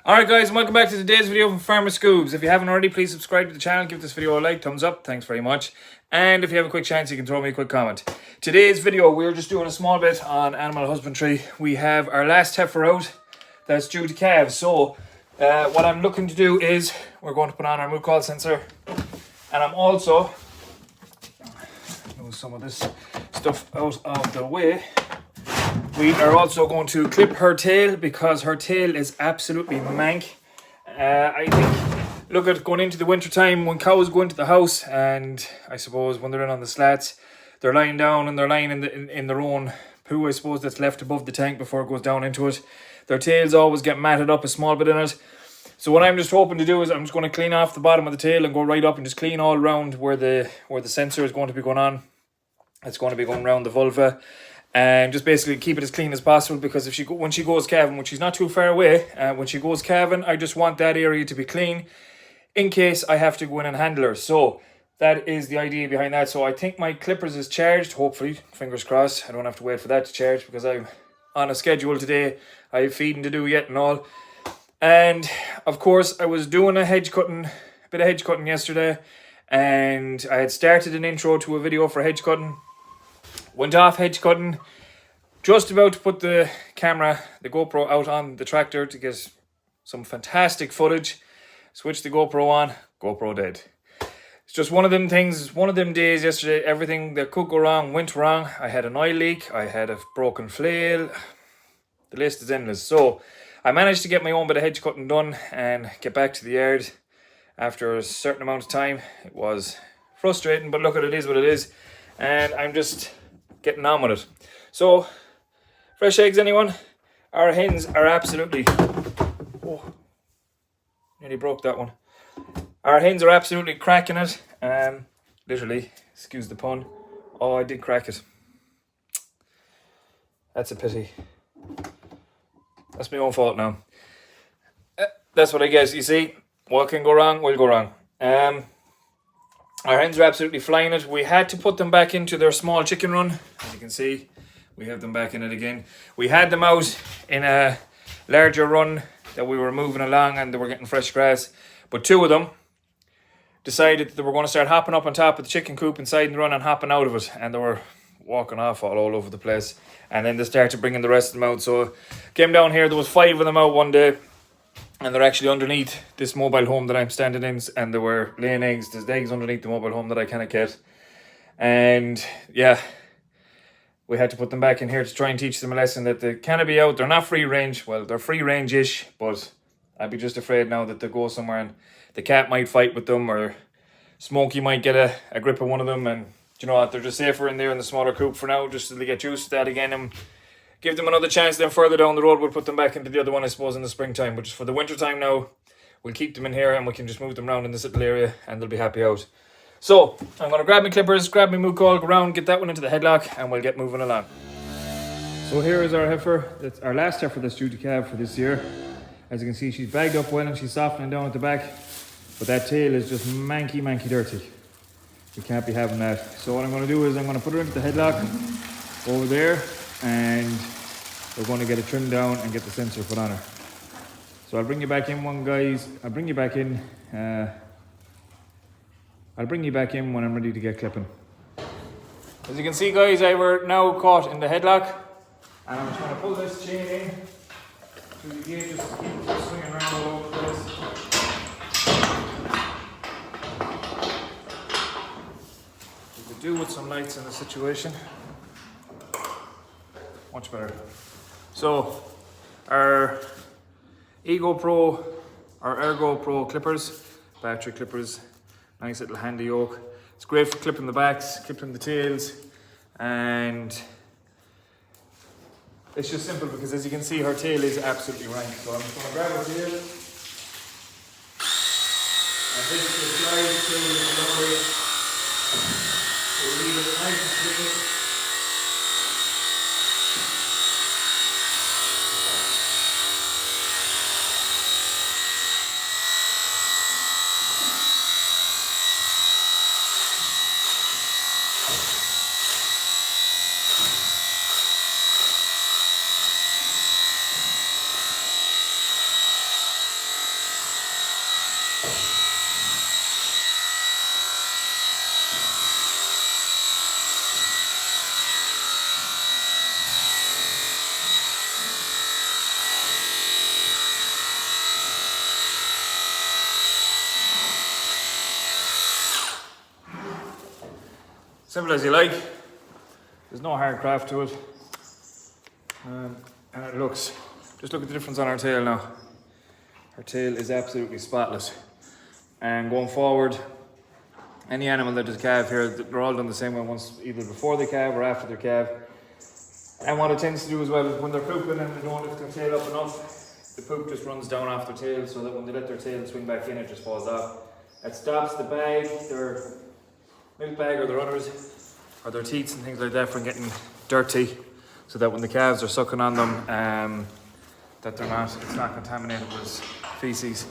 Alright guys, and welcome back to today's video from Farmer Scoobs. If you haven't already, please subscribe to the channel, give this video a like, thumbs up, thanks very much. And if you have a quick chance, you can throw me a quick comment. Today's video, we're just doing a small bit on animal husbandry. We have our last heifer out that's due to calve. So what I'm looking to do is, we're going to put on our MOOCALL sensor. And I'm also, move some of this stuff out of the way. We are also going to clip her tail because her tail is absolutely mank. I think, look at going into the winter time when cows go into the house, and I suppose when they're in on the slats, they're lying down and they're lying in their own poo, I suppose, that's left above the tank before it goes down into it. Their tails always get matted up a small bit in it. So what I'm just hoping to do is I'm just going to clean off the bottom of the tail and go right up and just clean all around where the sensor is going to be going on. It's going to be going around the vulva. And just basically keep it as clean as possible, because if when she goes calving, when she's not too far away, when she goes calving, I just want that area to be clean in case I have to go in and handle her. So that is the idea behind that. So I think my clippers is charged, hopefully, fingers crossed. I don't have to wait for that to charge because I'm on a schedule today. I have feeding to do yet and all. And of course I was doing a bit of hedge cutting yesterday, and I had started an intro to a video for hedge cutting. Went off hedge cutting, just about to put the GoPro out on the tractor to get some fantastic footage. Switched the GoPro on, GoPro dead. It's just one of them things, one of them days yesterday, everything that could go wrong went wrong. I had an oil leak, I had a broken flail, the list is endless. So I managed to get my own bit of hedge cutting done and get back to the yard after a certain amount of time. It was frustrating, but look, it is what it is, and I'm just getting on with it. So, fresh eggs, anyone? Our hens are absolutely... Oh, nearly broke that one. Our hens are absolutely cracking it. Literally, excuse the pun. Oh, I did crack it. That's a pity. That's my own fault now. That's what I guess. You see, what can go wrong will go wrong. Our hens are absolutely flying it. We had to put them back into their small chicken run. As you can see, we have them back in it again. We had them out in a larger run that we were moving along and they were getting fresh grass. But two of them decided that they were going to start hopping up on top of the chicken coop inside the run and hopping out of it. And they were walking off all over the place. And then they started bringing the rest of them out. So came down here, there was 5 of them out one day. And they're actually underneath this mobile home that I'm standing in, and they were laying eggs. There's eggs underneath the mobile home that I cannot get. And yeah, we had to put them back in here to try and teach them a lesson that they can't be out. They're not free range. Well, they're free range-ish, but I'd be just afraid now that they go somewhere and the cat might fight with them, or Smokey might get a grip of one of them. And you know what, they're just safer in there in the smaller coop for now, just so they get used to that again. And give them another chance, then further down the road we'll put them back into the other one, I suppose, in the springtime. But just for the winter time now, we'll keep them in here and we can just move them around in this little area and they'll be happy out. So I'm going to grab my clippers, grab my MOOCALL, go around, get that one into the headlock, and we'll get moving along. So here is our heifer. That's our last heifer that's due to calve for this year. As you can see, she's bagged up well and she's softening down at the back, but that tail is just manky dirty. We can't be having that. So what I'm going to do is I'm going to put her into the headlock over there, and we're going to get it trimmed down and get the sensor put on her. So I'll bring you back in guys. I'll bring you back in when I'm ready to get clipping. As you can see guys, I were now caught in the headlock, and I'm just going to pull this chain in through the gate, just keep it swinging around all over the place. We could do with some lights in the situation. Much better. So our Ergo Pro clippers, battery clippers, nice little handy yoke. It's great for clipping the backs, clipping the tails, and it's just simple because, as you can see, her tail is absolutely rank. So I'm just going to grab her tail, and this will slide through the lovely. So we leave it nice and slick. Simple as you like. There's no hard craft to it. And it looks, just look at the difference on her tail now. Her tail is absolutely spotless. And going forward, any animal that does calve here, they're all done the same way once, either before they calve or after they calve. And what it tends to do as well is when they're pooping and they don't lift their tail up enough, the poop just runs down off their tail, so that when they let their tail swing back in, it just falls off. It stops the bag, their milk bag or their udders, or their teats and things like that from getting dirty, so that when the calves are sucking on them, that it's not contaminated with feces.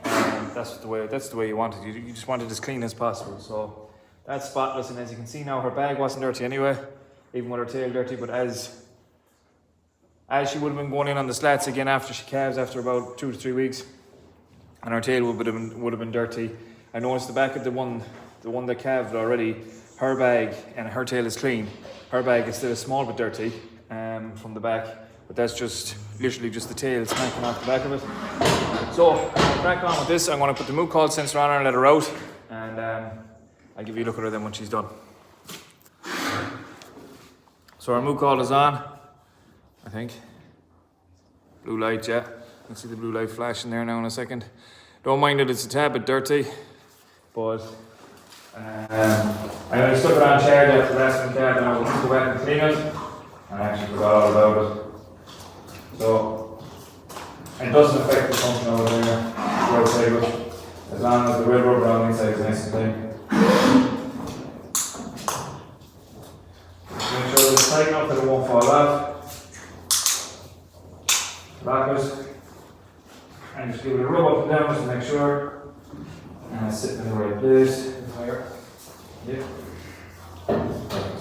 That's the way you want it. You just want it as clean as possible. So that's spotless, and as you can see now, her bag wasn't dirty anyway, even with her tail dirty. But as she would have been going in on the slats again after she calves, after about 2 to 3 weeks, and her tail would have been dirty. I noticed the back of the one that calved already, her bag and her tail is clean. Her bag is still a small bit dirty from the back, but that's just literally just the tail smacking off the back of it. So I'll crack on with this. I'm going to put the MOOCALL sensor on her and let her out, and I'll give you a look at her then when she's done. So our MOOCALL is on, I think. Blue light, yeah. You can see the blue light flashing there now in a second. Don't mind that it's a tad bit dirty, but I only stuck it on charge after the last one calved, and I was going to go back and clean it, and I actually forgot all about it. So it doesn't affect the function over there, the outside of it, as long as the red rubber on the inside is nice and clean. Make sure it's tight enough that it won't fall off. Lock it, and just give it a rub up and down just to make sure. And it's sitting in the right place. Higher. Yep. Perfect.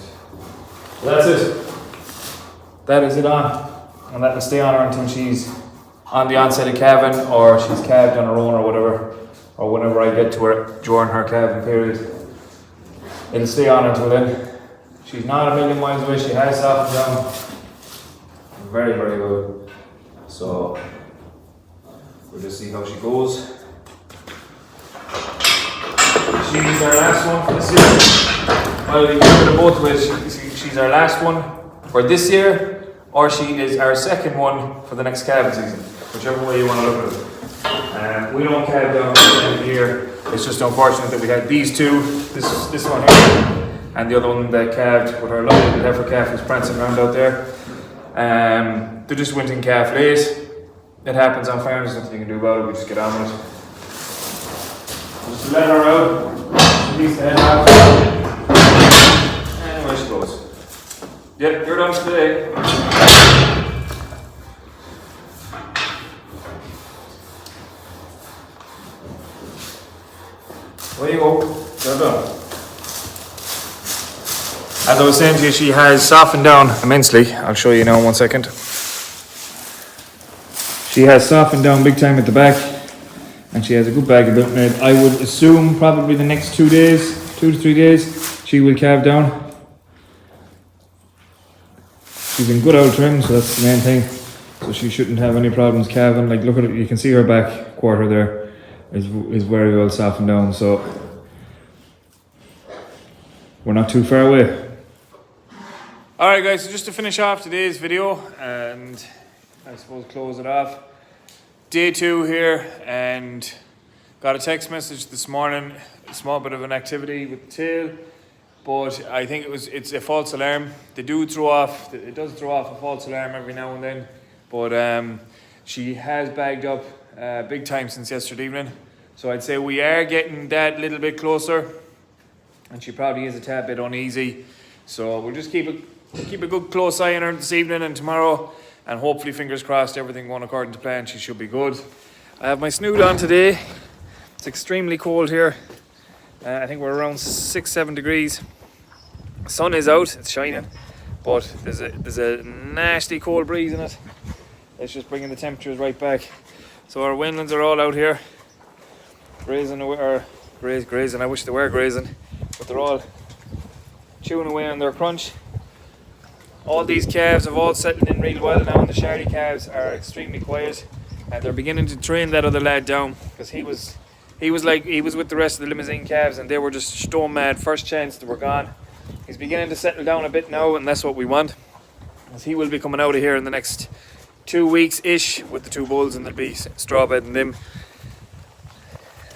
So that's it. That is it on. And that will stay on her until she's on the onset of calving, or she's calved on her own, or whatever, or whenever I get to her during her calving period. It'll stay on until then. She's not a million miles away. She has softened down very, very good. So we'll just see how she goes. She's our last one for this year. Well, you can do both ways. She's our last one for this year, or she is our second one for the next calving season, whichever way you want to look at it. We don't calve down at the end of the year. It's just unfortunate that we had these two, this one here, and the other one that calved with our lovely heifer calf who's prancing around out there. They just went in calf late. It happens on farms, there's nothing you can do about it, we just get on with it. Just let her out, release the head out, and away she goes. Yep, you're done for today. There you go, you're done. As I was saying to you, she has softened down immensely. I'll show you now in 1 second. She has softened down big time at the back, and she has a good bag of milk made. I would assume probably the next 2 days, 2 to 3 days, she will calve down. She's in good old trim, so that's the main thing. So she shouldn't have any problems calving. Like, look at it, you can see her back quarter there is very well softened down, so we're not too far away. Alright guys, so just to finish off today's video and I suppose close it off. Day 2 here, and got a text message this morning, a small bit of an activity with the tail, but I think it's a false alarm. It does throw off a false alarm every now and then, but she has bagged up big time since yesterday evening. So I'd say we are getting that little bit closer, and she probably is a tad bit uneasy. So we'll just keep a good close eye on her this evening and tomorrow, and hopefully, fingers crossed, everything going according to plan, she should be good. I have my snood on today. It's extremely cold here. I think we're around 6-7 degrees. The sun is out, it's shining, but there's a nasty cold breeze in it. It's just bringing the temperatures right back. So our weanlings are all out here grazing, grazing. I wish they were grazing, but they're all chewing away on their crunch. All these calves have all settled in real well now, and the Shardy calves are extremely quiet, and they're beginning to train that other lad down, because he was with the rest of the limousine calves, and they were just stone mad. First chance they were gone, He's beginning to settle down a bit now, and that's what we want. As he will be coming out of here in the next 2 weeks-ish with the 2 bulls, and there'll be straw bedding them.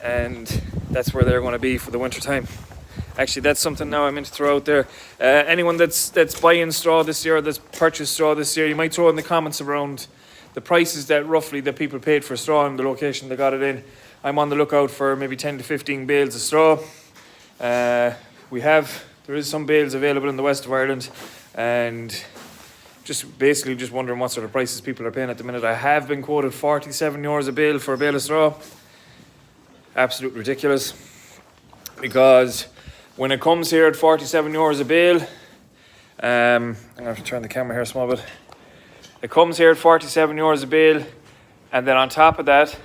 And that's where they're going to be for the winter time. Actually, that's something now I meant to throw out there. Anyone that's buying straw this year, that's purchased straw this year, you might throw in the comments around the prices that roughly the people paid for straw and the location they got it in. I'm on the lookout for maybe 10 to 15 bales of straw. There is some bales available in the west of Ireland, and just wondering what sort of prices people are paying at the minute. I have been quoted €47 a bale for a bale of straw. Absolute ridiculous, because when it comes here at €47 a bale, I'm going to have to turn the camera here a small bit. It comes here at €47 a bale, and then on top of that,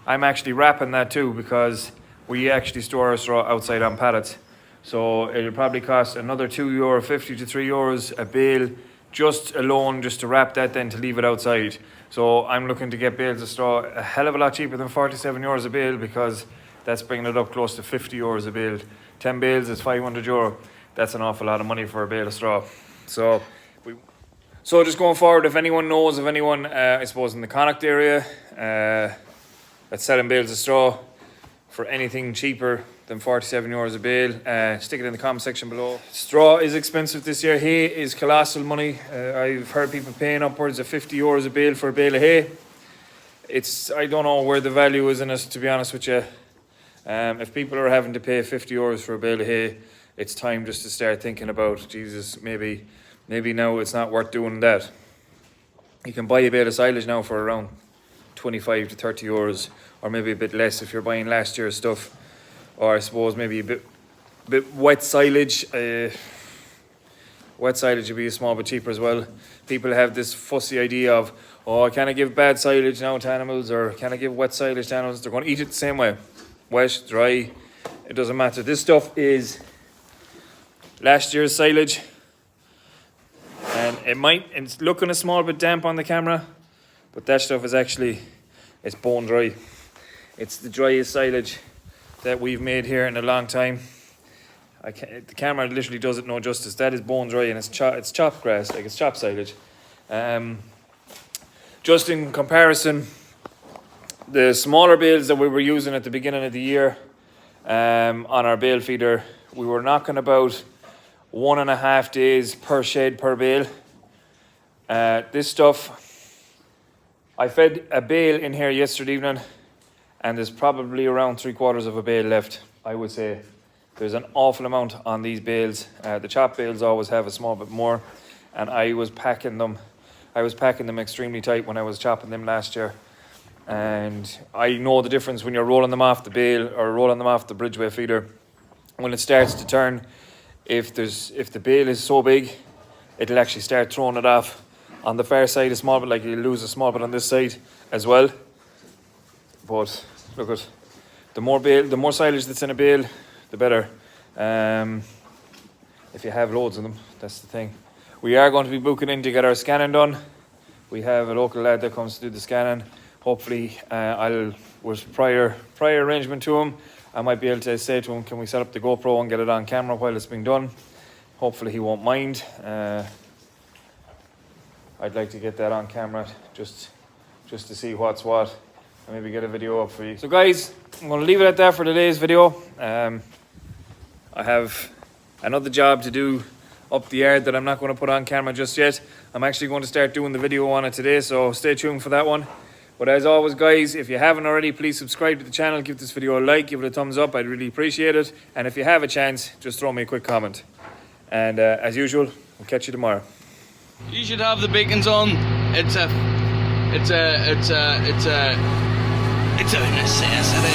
I'm actually wrapping that too, because we actually store our straw outside on pallets. So it'll probably cost another €2.50 to €3 a bale just to wrap that, then to leave it outside. So I'm looking to get bales of straw a hell of a lot cheaper than €47 a bale, because that's bringing it up close to €50 a bale. 10 bales is €500. That's an awful lot of money for a bale of straw. So just going forward, if anyone knows of anyone, I suppose in the Connacht area, that's selling bales of straw for anything cheaper than €47 a bale, stick it in the comment section below. Straw is expensive this year. Hay is colossal money. I've heard people paying upwards of €50 a bale for a bale of hay. I don't know where the value is in it, to be honest with you. If people are having to pay €50 for a bale of hay, it's time just to start thinking about, Jesus, maybe now it's not worth doing that. You can buy a bale of silage now for around 25 to €30, or maybe a bit less if you're buying last year's stuff. Or I suppose maybe a bit wet silage. Wet silage would be a small bit cheaper as well. People have this fussy idea of, can I give bad silage now to animals, or can I give wet silage to animals? They're going to eat it the same way. Wet, dry, it doesn't matter. This stuff is last year's silage, and it's looking a small bit damp on the camera, but that stuff is it's bone dry. It's the driest silage that we've made here in a long time. The camera literally does it no justice. That is bone dry, and it's chopped grass, like it's chopped silage. Just in comparison, the smaller bales that we were using at the beginning of the year on our bale feeder, we were knocking about 1.5 days per shed per bale. This stuff, I fed a bale in here yesterday evening, and there's probably around 3/4 of a bale left, I would say. There's an awful amount on these bales. The chopped bales always have a small bit more, and I was packing them extremely tight when I was chopping them last year. And I know the difference when you're rolling them off the bale or rolling them off the bridgeway feeder. When it starts to turn, if the bale is so big, it'll actually start throwing it off on the far side a small bit, like you'll lose a small bit on this side as well. But look at the more silage that's in a bale, the better. If you have loads of them, that's the thing. We are going to be booking in to get our scanning done. We have a local lad that comes to do the scanning. Hopefully, with prior arrangement to him, I might be able to say to him, can we set up the GoPro and get it on camera while it's being done? Hopefully he won't mind. I'd like to get that on camera just to see what's what, and maybe get a video up for you. So guys, I'm going to leave it at that for today's video. I have another job to do up the yard that I'm not going to put on camera just yet. I'm actually going to start doing the video on it today, so stay tuned for that one. But as always guys, if you haven't already, please subscribe to the channel, give this video a like, give it a thumbs up, I'd really appreciate it. And if you have a chance, just throw me a quick comment. And as usual, we'll catch you tomorrow. You should have the beacons on. It's a necessity.